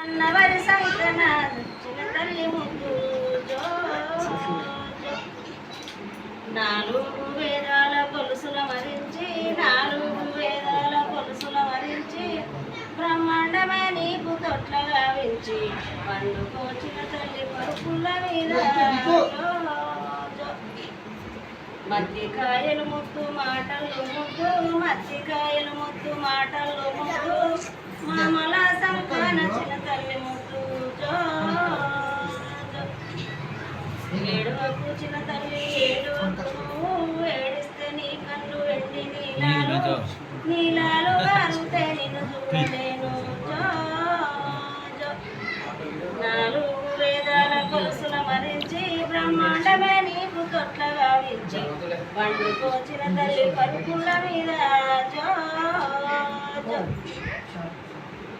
అన్నవరి సంకన చిన్న తల్లి ముద్దు నాలుగు వేదాల కొలుసుల మరించి నాలుగు వేదాల కొలుసుల మరించి బ్రహ్మాండమే నీకు తొట్ల గావించి పండుకోచిన తల్లి పరుపుల మీద మద్దికాయలు ముద్దు మాటలు ముద్దు మద్దికాయలు ముద్దు మాటలు ముద్దు మామల సంకాన చిన్న తల్లి ముద్దు ఏడువకు చిన్న తల్లి ఏడువకు ఏడిస్తే నీ కళ్ళు వెండి నీలాలు నీలాలు గారితే నిన్ను చూడలేను నాలుగు వేదాల కొలుసుల మరించి బ్రహ్మాండమే నీకు తొట్ల గావించి పండుకోచిన తల్లి పరుపుల మీద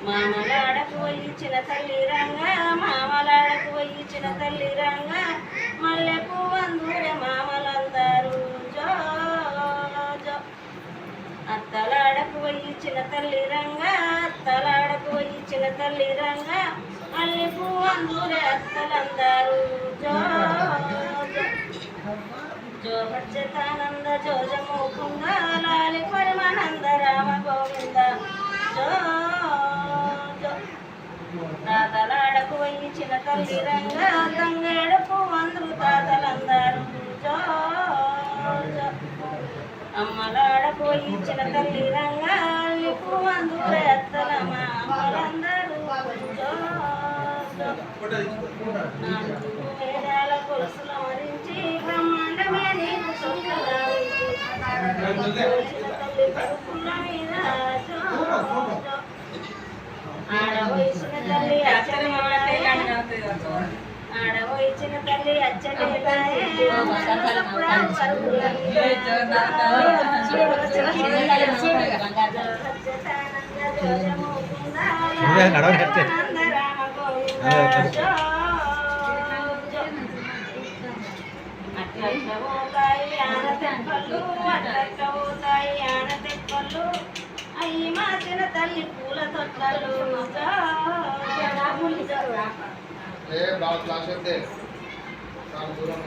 మామలాడకు వహించిన తల్లి రంగా మామలాడకు వహించిన తల్లి రంగా మల్లె పువ్వందూరే మామలందరూ అత్తలాడకు వహించిన తల్లి రంగా అత్తలాడకు వహించిన తల్లి రంగా మల్లె పువ్వందూరే అత్తలందరూ జో భజతానంద జో జముకుంద లాలి పరమానంద రామ గోవింద జో తాతలాడకు వహించిన తల్లి రంగా తంగేడుకు అందరూ తాతలందరూ జో అమ్మలాడకు వహించిన తల్లి రంగా లిపు అందరూ ఎత్తలమా అమ్మలందరూ జో వేదాల కొలుసుల మరించి బ్రహ్మాండమే నీకు తొట్ల గావించి తల్లి పరుపుల మీద ఆడవయసిన తల్లి ఆడవయచిన తల్లి అట్లా పోతాయి ఆన తెప్పలు అట్లా పోతాయి ఆన తెప్పలు అయ్యి మాసిన తల్లి పూల తొట్టలు దూరం